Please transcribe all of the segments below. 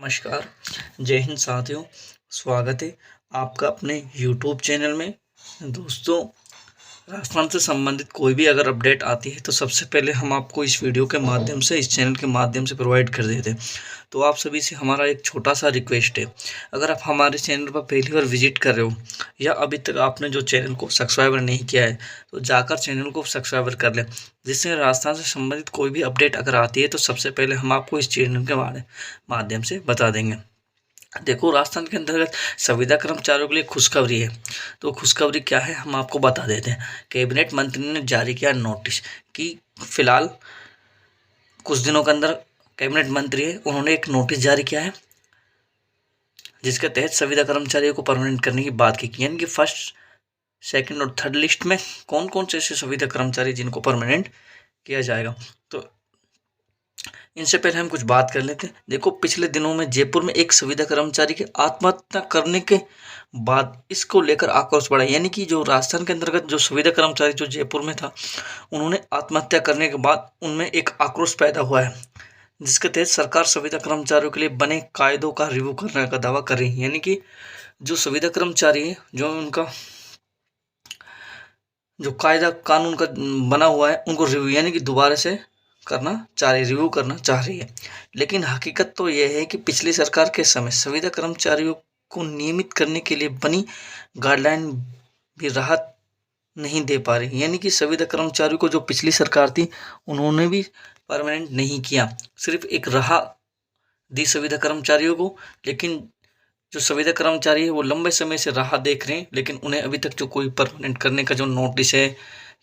नमस्कार, जय हिंद साथियों। स्वागत है आपका अपने यूट्यूब चैनल में। दोस्तों, राजस्थान से संबंधित कोई भी अगर अपडेट आती है तो सबसे पहले हम आपको इस वीडियो के माध्यम से, इस चैनल के माध्यम से प्रोवाइड कर देते हैं। तो आप सभी से हमारा एक छोटा सा रिक्वेस्ट है, अगर आप हमारे चैनल पर पहली बार विजिट कर रहे हो या अभी तक आपने जो चैनल को सब्सक्राइबर नहीं किया है तो जाकर चैनल को सब्सक्राइबर कर लें, जिससे राजस्थान से संबंधित कोई भी अपडेट अगर आती है तो सबसे पहले हम आपको इस चैनल के माध्यम से बता देंगे। देखो, राजस्थान के अंतर्गत संविदा कर्मचारियों के लिए खुशखबरी है। तो खुशखबरी क्या है हम आपको बता देते हैं। कैबिनेट मंत्री ने जारी किया नोटिस कि फिलहाल कुछ दिनों के अंदर कैबिनेट मंत्री है, उन्होंने एक नोटिस जारी किया है जिसके तहत संविदा कर्मचारियों को परमानेंट करने की बात की, यानी कि फर्स्ट, सेकंड और थर्ड लिस्ट में कौन कौन से ऐसे संविदा कर्मचारी जिनको परमानेंट किया जाएगा। तो इनसे पहले हम कुछ बात कर लेते हैं। देखो, पिछले दिनों में जयपुर में एक संविदा कर्मचारी के आत्महत्या करने के बाद इसको लेकर आक्रोश बढ़ा, यानी कि जो राजस्थान के अंतर्गत जो संविदा कर्मचारी जो जयपुर में था, उन्होंने आत्महत्या करने के बाद उनमें एक आक्रोश पैदा हुआ है, जिसके तहत सरकार संविदा कर्मचारियों के लिए बने कायदों का रिव्यू करने का दावा कर रही है। यानी कि जो संविदा कर्मचारी है, जो उनका जो कायदा कानून का बना हुआ है, उनको रिव्यू यानी कि दोबारा से रिव्यू करना चाह रही है। लेकिन हकीकत तो यह है कि पिछली सरकार के समय संविदा कर्मचारियों को नियमित करने के लिए बनी गाइडलाइन भी राहत नहीं दे पा रही। यानी कि संविदा कर्मचारियों को जो पिछली सरकार थी, उन्होंने भी परमानेंट नहीं किया, सिर्फ एक राहत दी संविदा कर्मचारियों को। लेकिन जो संविदा कर्मचारी है वो लंबे समय से राह देख रहे हैं, लेकिन उन्हें अभी तक जो कोई परमानेंट करने का जो नोटिस है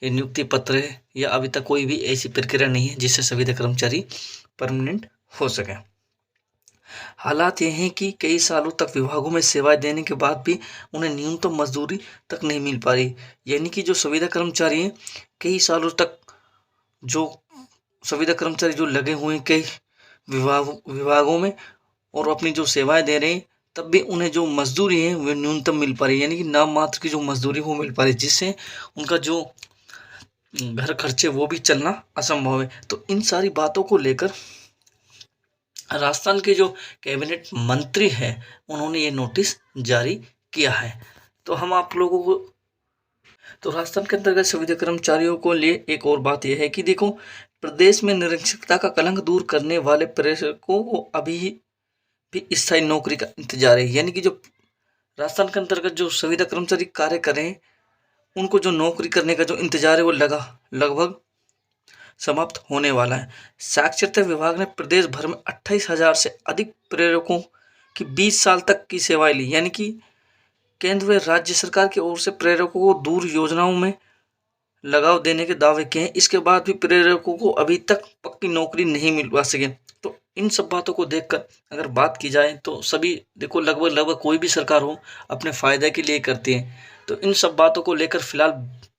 या नियुक्ति पत्र है, या अभी तक कोई भी ऐसी प्रक्रिया नहीं है जिससे संविदा कर्मचारी परमानेंट हो सके। हालात ये हैं कि कई सालों तक विभागों में सेवाएं देने के बाद भी उन्हें न्यूनतम मजदूरी तक नहीं मिल पा रही। यानी कि जो संविदा कर्मचारी हैं, कई सालों तक जो संविदा कर्मचारी जो लगे हुए हैं कई विभागों में और अपनी जो सेवाएं दे रहे हैं, तब भी उन्हें जो मजदूरी है वो न्यूनतम मिल पा रही है, यानी कि नाम मात्र की जो मजदूरी वो मिल पा रही है, जिससे उनका जो घर खर्चे वो भी चलना असंभव है। तो इन सारी बातों को लेकर राजस्थान के जो कैबिनेट मंत्री है, उन्होंने ये नोटिस जारी किया है। तो हम आप लोगों को तो राजस्थान के अंतर्गत संविदा कर्मचारियों को लिए एक और बात यह है कि देखो, प्रदेश में निरक्षरता का कलंक दूर करने वाले प्रेषकों को अभी भी स्थायी नौकरी का इंतजार है। यानी कि जो राजस्थान के अंतर्गत जो संविदा कर्मचारी कार्य कर रहे हैं, उनको जो नौकरी करने का जो इंतजार है वो लगभग समाप्त होने वाला है। साक्षरता विभाग ने प्रदेश भर में 28,000 से अधिक प्रेरकों की 20 साल तक की सेवाएं ली। यानी कि केंद्र व राज्य सरकार की ओर से प्रेरकों को दूर योजनाओं में लगाव देने के दावे किए हैं। इसके बाद भी प्रेरकों को अभी तक पक्की नौकरी नहीं मिलवा सके। तो इन सब बातों को देखकर अगर बात की जाए तो सभी, देखो, लगभग कोई भी सरकार हो अपने फायदे के लिए करती है। तो इन सब बातों को लेकर फिलहाल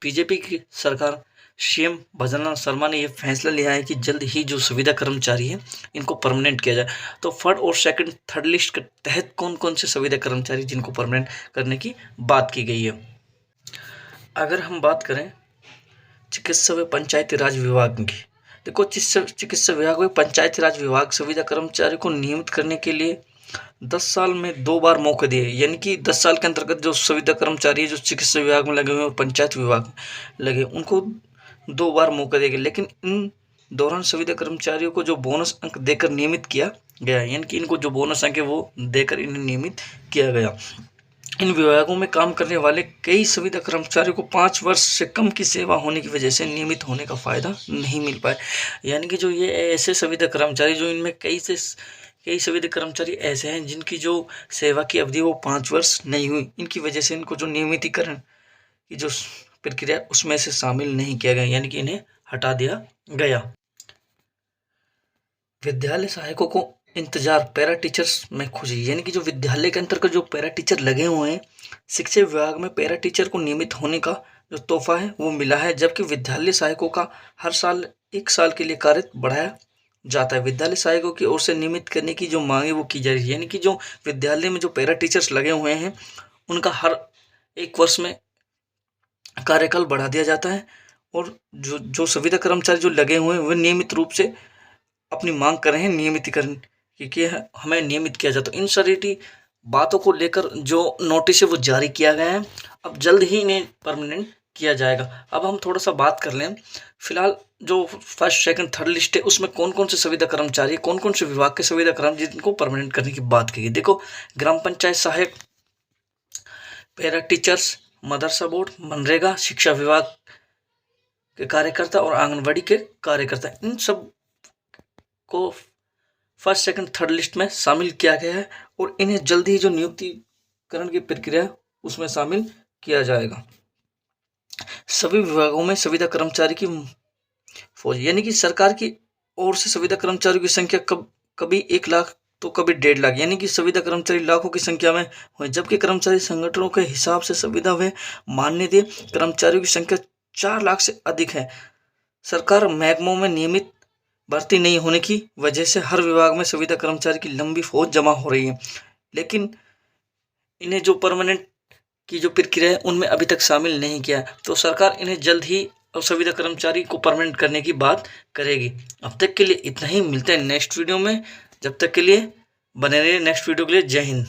बीजेपी की सरकार, सीएम भजनलाल शर्मा ने यह फैसला लिया है कि जल्द ही जो संविदा कर्मचारी है इनको परमानेंट किया जाए। तो फर्स्ट और सेकंड, थर्ड लिस्ट के तहत कौन कौन से संविदा कर्मचारी जिनको परमानेंट करने की बात की गई है। अगर हम बात करें चिकित्सा व पंचायती राज विभाग की, देखो, चिकित्सा विभाग व पंचायती राज विभाग संविदा कर्मचारी को नियमित करने के लिए 10 साल में 2 बार मौके दिए। यानी कि 10 साल के अंतर्गत जो संविदा कर्मचारी है जो चिकित्सा विभाग में लगे हुए और पंचायत विभाग में लगे, उनको 2 बार मौका दिया गया। लेकिन इन दौरान संविदा कर्मचारियों को जो बोनस अंक देकर नियमित किया गया, यानी कि इनको जो बोनस अंक है वो देकर इन्हें नियमित किया गया। इन विभागों में काम करने वाले कई संविदा कर्मचारियों को 5 वर्ष से कम की सेवा होने की वजह से नियमित होने का फायदा नहीं मिल पाया। यानी कि जो ये ऐसे संविदा कर्मचारी, जो इनमें कई संविदा कर्मचारी ऐसे हैं जिनकी जो सेवा की अवधि वो 5 वर्ष नहीं हुई, इनकी वजह से इनको जो नियमितीकरण की जो प्रक्रिया उसमें से शामिल नहीं किया गया, यानी कि इन्हें हटा दिया गया। विद्यालय सहायकों को इंतजार, पैरा टीचर्स में खुशी। यानी कि जो विद्यालय के अंतर्गत जो पैरा टीचर लगे हुए हैं, शिक्षा विभाग में पैरा टीचर को नियमित होने का जो तोहफा है वो मिला है, जबकि विद्यालय सहायकों का हर साल 1 साल के लिए कार्य बढ़ाया जाता है। विद्यालय सहायकों की ओर से नियमित करने की जो मांग है वो की जा रही है। यानी कि जो विद्यालय में जो पैरा टीचर्स लगे हुए हैं, उनका हर 1 वर्ष में कार्यकाल बढ़ा दिया जाता है, और जो संविदा कर्मचारी जो लगे हुए हैं वे नियमित रूप से अपनी मांग कर रहे हैं नियमितीकरण कि हमें नियमित किया जाए। तो इन सारी बातों को लेकर जो नोटिस है वो जारी किया गया है। अब जल्द ही इन्हें परमानेंट किया जाएगा। अब हम थोड़ा सा बात कर लें, फिलहाल जो फर्स्ट सेकंड थर्ड लिस्ट है उसमें कौन कौन से संविदा कर्मचारी, कौन कौन से विभाग के संविदा कर्मचारी जिनको परमानेंट करने की बात की गई। देखो, ग्राम पंचायत सहायक, पैरा टीचर्स, मदरसा बोर्ड, मनरेगा, शिक्षा विभाग के कार्यकर्ता और आंगनबाड़ी के कार्यकर्ता, इन सब को फर्स्ट सेकंड थर्ड लिस्ट में शामिल किया गया है और इन्हें जल्द ही जो नियुक्तिकरण की प्रक्रिया उसमें शामिल किया जाएगा। सभी विभागों में संविदा कर्मचारी की फौज, यानी कि सरकार की ओर से संविदा कर्मचारियों की संख्या कभी 1 लाख तो कभी 1.5 लाख, यानी कि संविदा कर्मचारी लाखों की संख्या में हुए, जबकि कर्मचारी संगठनों के हिसाब से संविदा व मानदेय कर्मचारियों की संख्या 4 लाख से अधिक है। सरकार महकमों में नियमित भर्ती नहीं होने की वजह से हर विभाग में संविदा कर्मचारी की लंबी फौज जमा हो रही है, लेकिन इन्हें जो परमानेंट की जो प्रक्रिया है उनमें अभी तक शामिल नहीं किया। तो सरकार इन्हें जल्द ही संविदा कर्मचारी को परमानेंट करने की बात करेगी। अब तक के लिए इतना ही, मिलते हैं नेक्स्ट वीडियो में। जब तक के लिए बने रहिए नेक्स्ट वीडियो के लिए। जय हिंद।